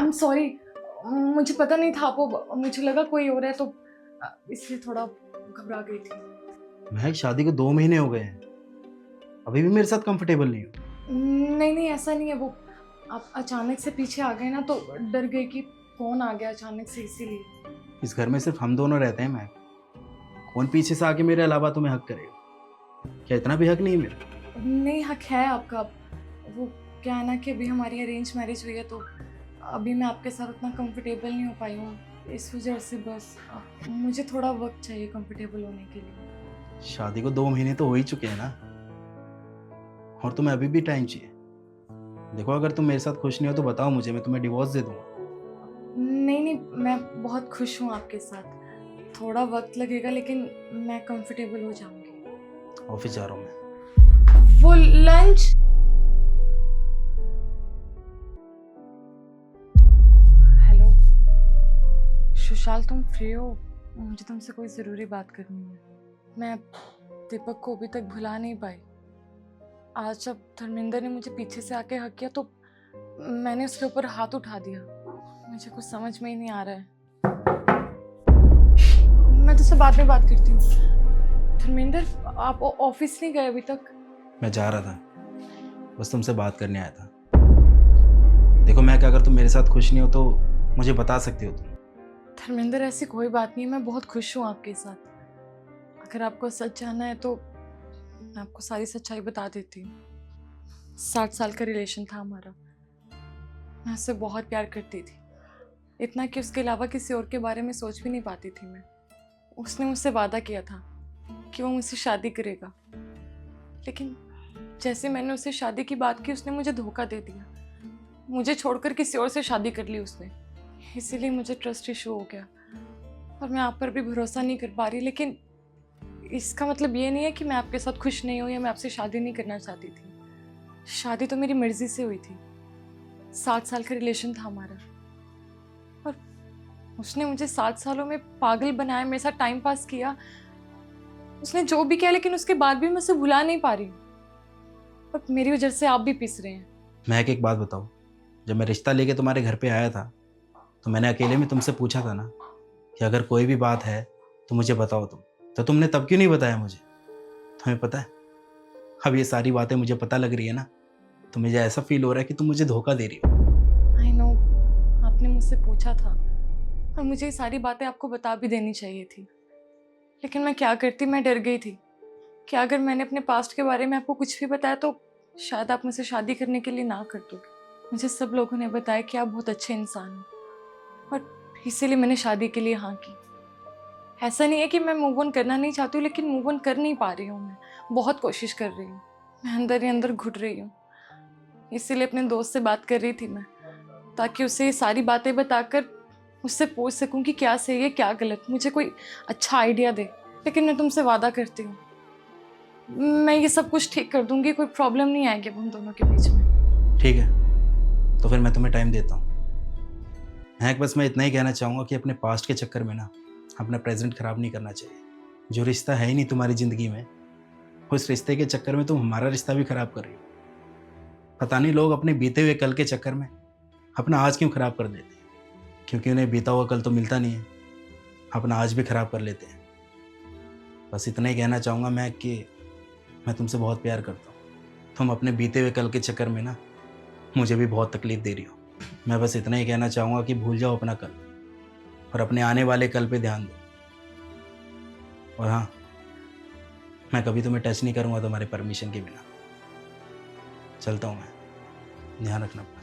I am sorry, मुझे पता नहीं था आपको, मुझे लगा कोई और है तो इसलिए थोड़ा घबरा गई थी। महक, शादी को 2 महीने हो गए हैं, अभी भी मेरे साथ कंफर्टेबल नहीं हो? नहीं नहीं, ऐसा नहीं है, वो आप अचानक से पीछे आ गए ना तो डर गई कि फोन आ गया अचानक से, इसीलिए। इस घर में सिर्फ हम दोनों रहते हैं महक। कौन पीछे से आके मेरे अलावा तुम्हें हक करेगा? क्या इतना भी हक नहीं है मेरा? नहीं, हक है आपका। वो क्या है ना कि अभी हमारी अरेंज मैरिज हुई है तो अभी मैं आपके साथ उतना कंफर्टेबल नहीं हो पाई हूँ, इस वजह से बस मुझे थोड़ा वक्त चाहिए कंफर्टेबल होने के लिए। शादी को 2 महीने तो हो ही चुके हैं ना, और तुम्हें अभी भी टाइम चाहिए। देखो, अगर तुम मेरे साथ खुश नहीं हो तो बताओ मुझे, मैं तुम्हें डिवोर्स दे दूंगा। नहीं नहीं, मैं बहुत खुश हूँ आपके साथ। थोड़ा वक्त लगेगा लेकिन मैं कंफर्टेबल हो जाऊंगी। ऑफिस जा रहा हूँ मैं। वो लंच। हेलो सुशाल, तुम फ्री हो? मुझे तुमसे कोई ज़रूरी बात करनी है। मैं दीपक को अभी तक भुला नहीं पाई। आज जब धर्मेंद्र ने मुझे पीछे से आके हक किया तो मैंने उसके ऊपर हाथ उठा दिया। मुझे कुछ समझ में ही नहीं आ रहा है। मैं तुझसे बाद में बात करती हूँ। धर्मेंद्र, आप ऑफिस नहीं गए अभी तक? मैं जा रहा था, बस तुमसे बात करने आया था। देखो महक, अगर तुम मेरे साथ खुश नहीं हो तो मुझे बता सकते हो तुम। धर्मेंद्र, ऐसी कोई बात नहीं है, मैं बहुत खुश हूँ आपके साथ। अगर आपको सच जानना है तो मैं आपको सारी सच्चाई बता देती हूँ। 7 साल का रिलेशन था हमारा। मैं उससे बहुत प्यार करती थी, इतना कि उसके अलावा किसी और के बारे में सोच भी नहीं पाती थी मैं। उसने मुझसे वादा किया था कि वो मुझसे शादी करेगा, लेकिन जैसे मैंने उससे शादी की बात की उसने मुझे धोखा दे दिया। मुझे छोड़कर किसी और से शादी कर ली उसने। इसीलिए मुझे ट्रस्ट इशू हो गया और मैं आप पर भी भरोसा नहीं कर पा रही। लेकिन इसका मतलब ये नहीं है कि मैं आपके साथ खुश नहीं हूँ या मैं आपसे शादी नहीं करना चाहती थी। शादी तो मेरी मर्जी से हुई थी। 7 साल का रिलेशन था हमारा और उसने मुझे 7 सालों में पागल बनाया, मेरे साथ टाइम पास किया। उसने जो भी किया, लेकिन उसके बाद भी मैं उसे भुला नहीं पा रही हूँ। और मेरी वजह से आप भी पिस रहे हैं। महक, एक बात बताओ, जब मैं रिश्ता लेके तुम्हारे घर पे आया था तो मैंने अकेले में तुमसे पूछा था ना कि अगर कोई भी बात है तो मुझे बताओ तुम, तो तुमने तब क्यों नहीं बताया मुझे? तुम्हें पता है, अब ये सारी बातें मुझे पता लग रही है ना, तो मुझे ऐसा फील हो रहा है कि तुम मुझे धोखा दे रही हो। आई नो, आपने मुझसे पूछा था और मुझे ये सारी बातें आपको बता भी देनी चाहिए थी, लेकिन मैं क्या करती, मैं डर गई थी कि अगर मैंने अपने पास्ट के बारे में आपको कुछ भी बताया तो शायद आप मुझसे शादी करने के लिए ना कर दोगे। मुझे सब लोगों ने बताया कि आप बहुत अच्छे इंसान हो और इसीलिए मैंने शादी के लिए हाँ की। ऐसा नहीं है कि मैं मूव ऑन करना नहीं चाहती हूँ, लेकिन मूव ऑन कर नहीं पा रही हूँ। मैं बहुत कोशिश कर रही हूँ, मैं अंदर ही अंदर घुट रही हूँ। इसीलिए अपने दोस्त से बात कर रही थी मैं, ताकि उसे ये सारी बातें बताकर उससे पूछ सकूं कि क्या सही है क्या गलत, मुझे कोई अच्छा आइडिया दे। लेकिन मैं तुमसे वादा करती हूँ मैं ये सब कुछ ठीक कर दूंगी, कोई प्रॉब्लम नहीं आएगी अब हम दोनों के बीच में। ठीक है, तो फिर मैं तुम्हें टाइम देता हूँ। महक, बस मैं इतना ही कहना चाहूँगा कि अपने पास्ट के चक्कर में ना अपना प्रेजेंट खराब नहीं करना चाहिए। जो रिश्ता है ही नहीं तुम्हारी ज़िंदगी में, उस रिश्ते के चक्कर में तुम हमारा रिश्ता भी खराब कर रही हो। पता नहीं लोग अपने बीते हुए कल के चक्कर में अपना आज क्यों खराब कर देते हैं, क्योंकि उन्हें बीता हुआ कल तो मिलता नहीं है, अपना आज भी खराब कर लेते हैं। बस इतना ही कहना चाहूँगा मैं कि मैं तुमसे बहुत प्यार करता हूँ। तुम अपने बीते हुए कल के चक्कर में ना मुझे भी बहुत तकलीफ दे रही हो। मैं बस इतना ही कहना चाहूँगा कि भूल जाओ अपना कल और अपने आने वाले कल पे ध्यान दो। और हाँ, मैं कभी तुम्हें टच नहीं करूँगा तुम्हारे परमिशन के बिना। चलता हूँ मैं, ध्यान रखना अपना।